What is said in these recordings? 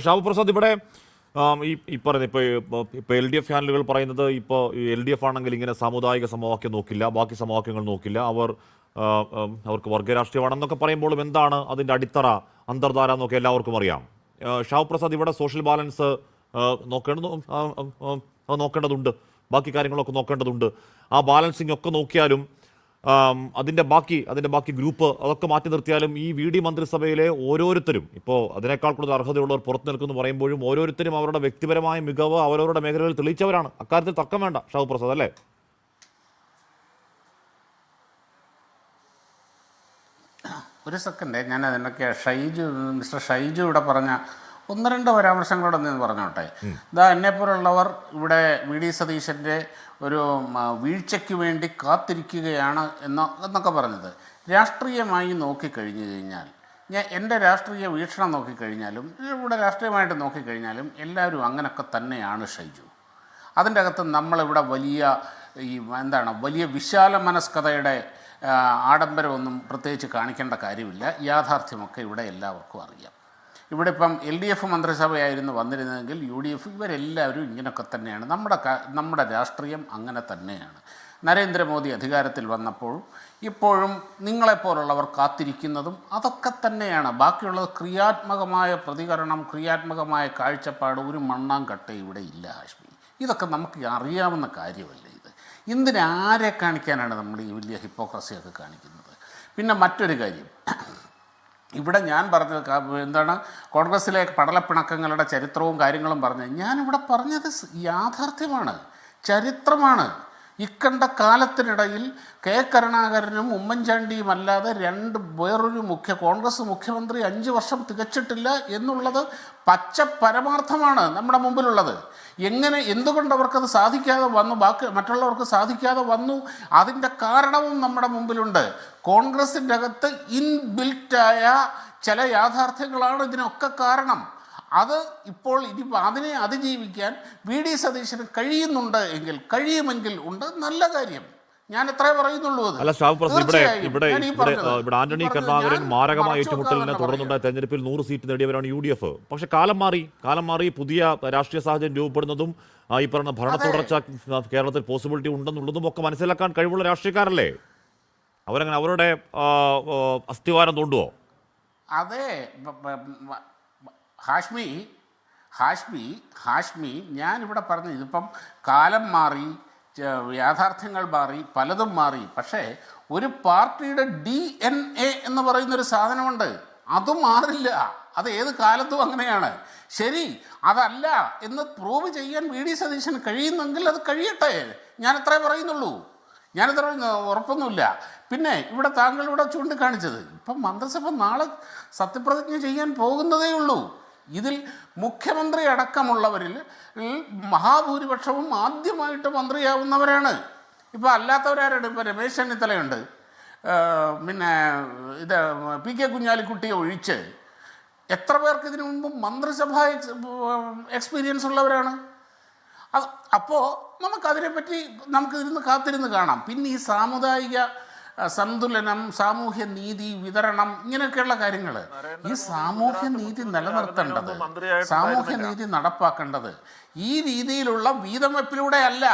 ഷാബു പ്രസാദ്, ഇവിടെ ഈ പറയുന്നത് ഇപ്പോൾ എൽ ഡി എഫ് ചാനലുകൾ പറയുന്നത് ഇപ്പോൾ എൽ ഡി എഫ് ആണെങ്കിൽ ഇങ്ങനെ സാമുദായിക സമവാക്യം നോക്കില്ല, ബാക്കി സമവാക്യങ്ങൾ നോക്കില്ല, അവർക്ക് വർഗരാഷ്ട്രീയമാണെന്നൊക്കെ പറയുമ്പോഴും എന്താണ് അതിൻ്റെ അടിത്തറ, അന്തർധാര എന്നൊക്കെ എല്ലാവർക്കും അറിയാം. ഷാബു പ്രസാദ്, ഇവിടെ സോഷ്യൽ ബാലൻസ് നോക്കേണ്ടതുണ്ട്, ബാക്കി കാര്യങ്ങളൊക്കെ നോക്കേണ്ടതുണ്ട്. ആ ബാലൻസിങ് ഒക്കെ നോക്കിയാലും അതിൻ്റെ ബാക്കി ഗ്രൂപ്പ് അതൊക്കെ മാറ്റി നിർത്തിയാലും ഈ വി ഡി മന്ത്രിസഭയിലെ ഓരോരുത്തരും ഇപ്പോൾ അതിനേക്കാൾ കൂടുതൽ അർഹതയുള്ളവർ പുറത്തു നിൽക്കുന്നു പറയുമ്പോഴും ഓരോരുത്തരും അവരുടെ വ്യക്തിപരമായ മികവ് അവരവരുടെ മേഖലകളിൽ തെളിയിച്ചവരാണ്. അക്കാര്യത്തിൽ തർക്കം വേണ്ട ഷാബു പ്രസാദ്, അല്ലേ? ഒരു സെക്കൻഡ്, ഞാൻ അതിനൊക്കെ മിസ്റ്റർ ഷൈജു ഇവിടെ പറഞ്ഞ ഒന്ന് രണ്ട് പരാമർശങ്ങളോടെ നിന്ന് പറഞ്ഞോട്ടെ. എന്നെപ്പോലുള്ളവർ ഇവിടെ വി ഡി സതീശൻ്റെ ഒരു വീഴ്ചയ്ക്ക് വേണ്ടി കാത്തിരിക്കുകയാണ് എന്നൊക്കെ പറഞ്ഞത് രാഷ്ട്രീയമായി നോക്കിക്കഴിഞ്ഞു കഴിഞ്ഞാൽ, എൻ്റെ രാഷ്ട്രീയ വീക്ഷണം നോക്കിക്കഴിഞ്ഞാലും ഇവിടെ രാഷ്ട്രീയമായിട്ട് നോക്കിക്കഴിഞ്ഞാലും എല്ലാവരും അങ്ങനെയൊക്കെ തന്നെയാണ് ഷൈജു. അതിൻ്റെ അകത്ത് നമ്മളിവിടെ വലിയ വിശാല മനസ്കതയുടെ ആഡംബരമൊന്നും പ്രത്യേകിച്ച് കാണിക്കേണ്ട കാര്യമില്ല. യാഥാർത്ഥ്യമൊക്കെ ഇവിടെ എല്ലാവർക്കും അറിയാം. ഇവിടെ ഇപ്പം എൽ ഡി എഫ് മന്ത്രിസഭയായിരുന്നു വന്നിരുന്നതെങ്കിൽ യു ഡി എഫ് ഇവരെല്ലാവരും ഇങ്ങനെയൊക്കെ തന്നെയാണ്. നമ്മുടെ രാഷ്ട്രീയം അങ്ങനെ തന്നെയാണ്. നരേന്ദ്രമോദി അധികാരത്തിൽ വന്നപ്പോഴും ഇപ്പോഴും നിങ്ങളെപ്പോലുള്ളവർ കാത്തിരിക്കുന്നതും അതൊക്കെ തന്നെയാണ്. ബാക്കിയുള്ളത് ക്രിയാത്മകമായ പ്രതികരണം, ക്രിയാത്മകമായ കാഴ്ചപ്പാട് ഒരു മണ്ണാങ്കട്ട ഇവിടെ ഇല്ല ഹാഷ്മി. ഇതൊക്കെ നമുക്ക് അറിയാവുന്ന കാര്യമല്ല. എന്തിനാരെ കാണിക്കാനാണ് നമ്മൾ ഈ വലിയ ഹിപ്പോക്രസിയൊക്കെ കാണിക്കുന്നത്? പിന്നെ മറ്റൊരു കാര്യം, ഇവിടെ ഞാൻ പറഞ്ഞത് കോൺഗ്രസ്സിലെ പടലപ്പിണക്കങ്ങളുടെ ചരിത്രവും കാര്യങ്ങളും പറഞ്ഞത് ഞാനിവിടെ പറഞ്ഞത് യാഥാർത്ഥ്യമാണ്, ചരിത്രമാണ്. ഇക്കണ്ട കാലത്തിനിടയിൽ കെ കരുണാകരനും ഉമ്മൻചാണ്ടിയും അല്ലാതെ വേറൊരു കോൺഗ്രസ് മുഖ്യമന്ത്രി 5 വർഷം തികച്ചിട്ടില്ല എന്നുള്ളത് പച്ച പരമാർത്ഥമാണ് നമ്മുടെ മുമ്പിലുള്ളത്. എന്തുകൊണ്ട് അവർക്കത് സാധിക്കാതെ വന്നു, മറ്റുള്ളവർക്ക് സാധിക്കാതെ വന്നു, അതിൻ്റെ കാരണവും നമ്മുടെ മുമ്പിലുണ്ട്. കോൺഗ്രസിൻ്റെ അകത്ത് ഇൻബിൽറ്റായ ചില യാഥാർത്ഥ്യങ്ങളാണ് ഇതിനൊക്കെ കാരണം. അത് ഇപ്പോൾ അതിനെ അതിജീവിക്കാൻ വി ഡി സതീശന് കഴിയുമെങ്കിൽ ഉണ്ട്, നല്ല കാര്യം. ഞാൻ എത്രേ പറയുന്നുള്ളൂ. അല്ല ഷാബു പ്രസാദ്, ഇവിടെ ആന്റണി കരുണാകരൻ മാരകമായ ഏറ്റുമുട്ടലിനെ തുടർന്നുണ്ടായ തെരഞ്ഞെടുപ്പിൽ 100 സീറ്റ് നേടിയവരാണ് യു ഡി എഫ്. പക്ഷെ കാലം മാറി പുതിയ രാഷ്ട്രീയ സാഹചര്യം രൂപപ്പെടുന്നതും ഈ പറഞ്ഞ ഭരണ തുടർച്ച കേരളത്തിൽ പോസിബിലിറ്റി ഉണ്ടെന്നുള്ളതും ഒക്കെ മനസ്സിലാക്കാൻ കഴിവുള്ള രാഷ്ട്രീയക്കാരല്ലേ? അവരുടെ അസ്ഥിവാരം തോണ്ടുവോ? അതെ ഹാഷ്മി ഞാനിവിടെ പറഞ്ഞു, ഇതിപ്പം കാലം മാറി, യാഥാർത്ഥ്യങ്ങൾ മാറി, പലതും മാറി. പക്ഷേ ഒരു പാർട്ടിയുടെ DNA എന്ന് പറയുന്നൊരു സാധനമുണ്ട്, അത് മാറില്ല. അത് ഏത് കാലത്തും അങ്ങനെയാണ്. ശരി, അതല്ല എന്ന് പ്രൂവ് ചെയ്യാൻ വി ഡി സതീശന് കഴിയുന്നെങ്കിൽ അത് കഴിയട്ടെ. ഞാനത്രേ പറയുന്നുള്ളൂ. ഞാനത്ര ഉറപ്പൊന്നുമില്ല. പിന്നെ ഇവിടെ താങ്കളിവിടെ ചൂണ്ടിക്കാണിച്ചത്, ഇപ്പം മന്ത്രിസഭ നാളെ സത്യപ്രതിജ്ഞ ചെയ്യാൻ പോകുന്നതേ ഉള്ളൂ. ഇതിൽ മുഖ്യമന്ത്രി അടക്കമുള്ളവരിൽ മഹാഭൂരിപക്ഷവും ആദ്യമായിട്ട് മന്ത്രിയാവുന്നവരാണ്. ഇപ്പോൾ അല്ലാത്തവരാരാണ്? ഇപ്പോൾ രമേശ് ചെന്നിത്തലയുണ്ട്, പിന്നെ PK കുഞ്ഞാലിക്കുട്ടിയെ ഒഴിച്ച് എത്ര പേർക്ക് ഇതിനു മുമ്പ് മന്ത്രിസഭാ എക്സ്പീരിയൻസ് ഉള്ളവരാണ്? അപ്പോൾ നമുക്കിതിരുന്ന് കാത്തിരുന്ന് കാണാം. പിന്നെ ഈ സാമുദായിക സന്തുലനം, സാമൂഹ്യ നീതി വിതരണം, ഇങ്ങനെയൊക്കെയുള്ള കാര്യങ്ങൾ, ഈ സാമൂഹ്യ നീതി നിലനിർത്തേണ്ടത്, സാമൂഹ്യ നീതി നടപ്പാക്കേണ്ടത് ഈ രീതിയിലുള്ള വീതം വെപ്പിലൂടെയല്ല,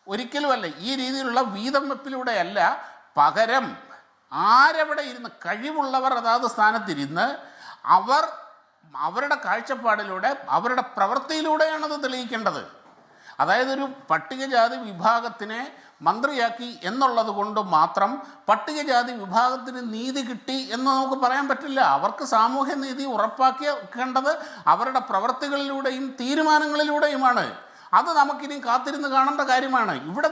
ഒരിക്കലുമല്ല. ഈ രീതിയിലുള്ള വീതം വെപ്പിലൂടെയല്ല. പകരം ആരെവിടെ ഇരുന്ന് കഴിവുള്ളവർ അതാത് സ്ഥാനത്തിരുന്ന് അവരുടെ കാഴ്ചപ്പാടിലൂടെ, അവരുടെ പ്രവൃത്തിയിലൂടെയാണത് തെളിയിക്കേണ്ടത്. അതായത് ഒരു പട്ടികജാതി വിഭാഗത്തിനെ മന്ത്രിയാക്കി എന്നുള്ളത് കൊണ്ട് മാത്രം പട്ടികജാതി വിഭാഗത്തിന് നീതി കിട്ടി എന്ന് നമുക്ക് പറയാൻ പറ്റില്ല. അവർക്ക് സാമൂഹ്യ നീതി ഉറപ്പാക്കേണ്ടത് അവരുടെ പ്രവൃത്തികളിലൂടെയും തീരുമാനങ്ങളിലൂടെയുമാണ്. അത് നമുക്കിനി കാത്തിരുന്ന് കാണേണ്ട കാര്യമാണ്. ഇവിടെ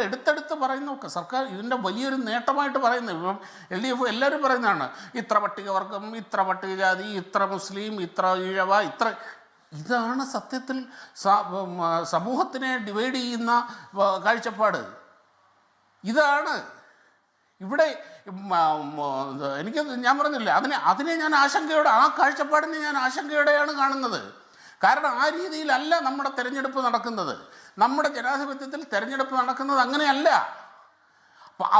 എടുത്തെടുത്ത് പറയുന്ന സർക്കാർ ഇതിൻ്റെ വലിയൊരു നേട്ടമായിട്ട് പറയുന്നത്, ഇപ്പം LDF എല്ലാവരും പറയുന്നതാണ്, ഇത്ര പട്ടികവർഗം, ഇത്ര പട്ടികജാതി, ഇത്ര മുസ്ലിം, ഇത്ര ഈഴവ, ഇതാണ് സത്യത്തിൽ സമൂഹത്തിനെ ഡിവൈഡ് ചെയ്യുന്ന കാഴ്ചപ്പാട്. ഇതാണ് ഇവിടെ ഞാൻ പറഞ്ഞില്ല, അതിനെ ഞാൻ ആ കാഴ്ചപ്പാടിനെ ഞാൻ ആശങ്കയോടെയാണ് കാണുന്നത്. കാരണം ആ രീതിയിലല്ല നമ്മുടെ തെരഞ്ഞെടുപ്പ് നടക്കുന്നത്. നമ്മുടെ ജനാധിപത്യത്തിൽ തെരഞ്ഞെടുപ്പ് നടക്കുന്നത് അങ്ങനെയല്ല.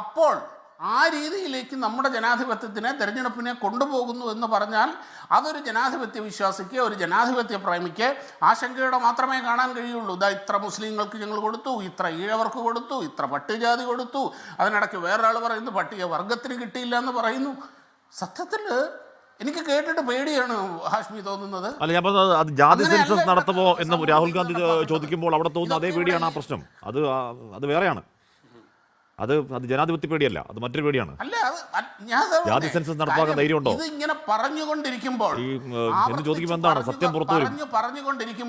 അപ്പോൾ ആ രീതിയിലേക്ക് നമ്മുടെ ജനാധിപത്യത്തിനെ, തെരഞ്ഞെടുപ്പിനെ കൊണ്ടുപോകുന്നു എന്ന് പറഞ്ഞാൽ അതൊരു ജനാധിപത്യ വിശ്വാസിക്ക്, ഒരു ജനാധിപത്യ പ്രേമിക്ക് ആശങ്കയോടെ മാത്രമേ കാണാൻ കഴിയുള്ളൂ. ഇതാ ഇത്ര മുസ്ലിങ്ങൾക്ക് ഞങ്ങൾ കൊടുത്തു, ഇത്ര ഈഴവർക്ക് കൊടുത്തു, ഇത്ര പട്ടികജാതി കൊടുത്തു, അതിനിടയ്ക്ക് വേറൊരാൾ പറയുന്നു പട്ടിക വർഗത്തിന് കിട്ടിയില്ല എന്ന് പറയുന്നു. സത്യത്തിൽ എനിക്ക് കേട്ടിട്ട് പേടിയാണ് ഹാഷ്മി തോന്നുന്നത്. അല്ല, ഞാൻ പറഞ്ഞത് അത് ജാതി സെൻസസ് നടത്തുമോ എന്ന് രാഹുൽ ഗാന്ധി ചോദിക്കുമ്പോൾ അവിടെ തോന്നുന്ന അതേ പേടിയാണ് ആ പ്രശ്നം. അത് വേറെയാണ്. അത് ജനാധിപത്യ പേടിയല്ല, അത് മറ്റൊരു പേടിയാണ്. ജാതി സെൻസസ് നടപ്പാക്കാൻ ധൈര്യമുണ്ടോ? ഇത് ഇങ്ങനെ പറഞ്ഞുകൊണ്ടിരിക്കുമ്പോൾ എന്ന് ചോദിക്കുമ്പോൾ എന്താണ് സത്യം പുറത്തു വരും.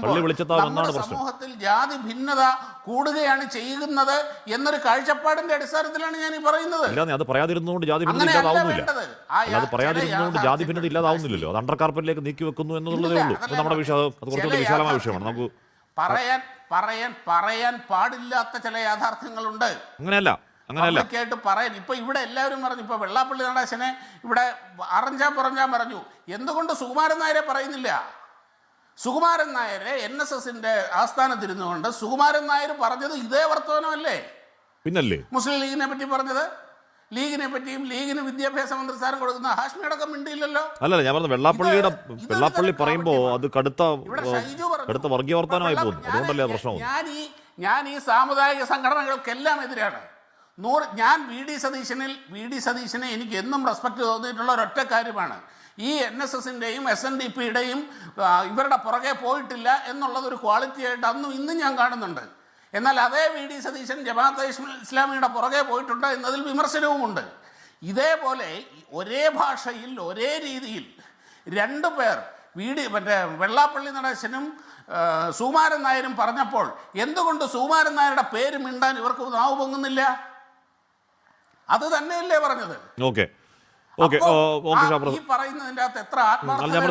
പള്ളി വിളിച്ചെത്താൻ എന്നാണ് പ്രശ്നം. സമൂഹത്തിൽ ജാതി ഭിന്നത കൂടുകയാണ് ചെയ്യുന്നത് എന്നൊരു കാഴ്ചപ്പാടിന്റെ അടിസ്ഥാനത്തിലാണ് ഞാൻ ഈ പറയുന്നത്. ഇല്ലാതെ അത് പറയാതിരുന്നതുകൊണ്ട് ജാതി ഭിന്നത ഇല്ലാതാവുന്നില്ല. അത് പറയാതിരുന്നതുകൊണ്ട് ജാതി ഭിന്നത ഇല്ലാതാവുന്നില്ലല്ലോ. അത് അണ്ടർ കാർപ്പറ്റിലേക്ക് നീക്കി വെക്കുന്നു എന്നുള്ളതേ ഉള്ളൂ. അത് നമ്മുടെ വിഷയം, അത് കുറച്ചുകൂടി വിശാലമായ വിഷയമാണ്. നമുക്ക് പറയാൻ പാടില്ലാത്ത ചില യാഥാർത്ഥ്യങ്ങളുണ്ട്. അങ്ങനെയല്ല ആയിട്ട് പറയാൻ ഇപ്പൊ ഇവിടെ എല്ലാവരും പറഞ്ഞു. ഇപ്പൊ വെള്ളാപ്പള്ളി നടേശനെ ഇവിടെ അറഞ്ചാൻ പറഞ്ഞു. എന്തുകൊണ്ട് സുകുമാരൻ നായരെ പറയുന്നില്ല? സുകുമാരൻ നായരെ NSSന്റെ ആസ്ഥാനത്തിരുന്നുകൊണ്ട് സുകുമാരൻ നായർ പറഞ്ഞത് ഇതേ വർത്തമാനമല്ലേ? പിന്നല്ലേ മുസ്ലിം ലീഗിനെ പറ്റി പറഞ്ഞത്? ലീഗിനെ പറ്റിയും ലീഗിന് വിദ്യാഭ്യാസ മന്ത്രിസ്ഥാനം കൊടുക്കുന്ന ഹാഷ്മി അടക്കം മിണ്ടിയില്ലല്ലോ. അല്ലല്ല, ഞാൻ പറഞ്ഞത് വെള്ളാപ്പള്ളി പറയുമ്പോ അത് കടുത്ത വർഗീയ വർത്തമാനമായി പോകുന്നു. അതുകൊണ്ടല്ലേ പ്രശ്നം. ഞാൻ ഈ സാമുദായിക സംഘടനകൾക്കെല്ലാം എതിരാണ്. ഞാൻ വി ഡി സതീശനെ എനിക്ക് എന്നും റെസ്പെക്ട് തോന്നിയിട്ടുള്ള ഒരൊറ്റ കാര്യമാണ്, ഈ NSSന്റെയും SNDPയുടെയും ഇവരുടെ പുറകെ പോയിട്ടില്ല എന്നുള്ളതൊരു ക്വാളിറ്റി ആയിട്ട് അന്നും ഇന്നും ഞാൻ കാണുന്നുണ്ട്. എന്നാൽ അതേ വി ഡി സതീശൻ ജമാഅത്തെ ഇസ്ലാമിയുടെ പുറകെ പോയിട്ടുണ്ട് എന്നതിൽ വിമർശനവുമുണ്ട്. ഇതേപോലെ ഒരേ ഭാഷയിൽ ഒരേ രീതിയിൽ രണ്ടു പേർ വെള്ളാപ്പള്ളി നടേശനും സുകുമാരൻ നായരും പറഞ്ഞപ്പോൾ എന്തുകൊണ്ട് സുകുമാരൻ നായരുടെ പേര് മിണ്ടാൻ ഇവർക്ക് നാവ് പൊങ്ങുന്നില്ല? അത് തന്നെയല്ലേ പറഞ്ഞത്.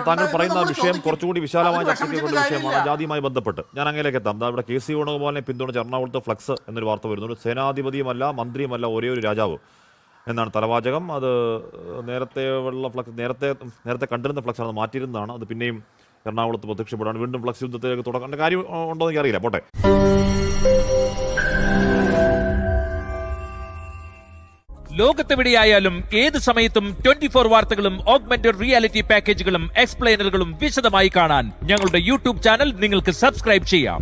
താങ്കൾ പറയുന്ന വിഷയം കുറച്ചുകൂടി വിശാലമായ ചർച്ചയ്ക്കുള്ള വിഷയമാണ്, ജാതിയുമായി ബന്ധപ്പെട്ട്. ഞാൻ അങ്ങനെയൊക്കെ എത്താം. ഇവിടെ KC വേണുഗോപാലിനെ പിന്തുണച്ച് എറണാകുളത്ത് ഫ്ലക്സ് എന്നൊരു വാർത്ത വരുന്നു. സേനാധിപതിയുമല്ല, മന്ത്രിയുമല്ല, ഒരേ ഒരു രാജാവ് എന്നാണ് തലവാചകം. അത് നേരത്തെ കണ്ടിരുന്ന ഫ്ലക്സ് ആണ്, മാറ്റിയിരുന്നതാണ്. അത് പിന്നെയും എറണാകുളത്ത് പ്രത്യക്ഷപ്പെടാണ്. വീണ്ടും ഫ്ലക്സ് യുദ്ധത്തിലേക്ക് തുടങ്ങേണ്ട കാര്യം ഉണ്ടോ എന്ന് എനിക്കറിയില്ല. പോട്ടെ. ലോകത്തെവിടെയായാലും ഏത് സമയത്തും 24 വാർത്തകളും ഓഗ്മെന്റഡ് റിയാലിറ്റി പാക്കേജുകളും എക്സ്പ്ലെയിനറുകളും വിശദമായി കാണാൻ ഞങ്ങളുടെ YouTube ചാനൽ നിങ്ങൾക്ക് സബ്സ്ക്രൈബ് ചെയ്യാം.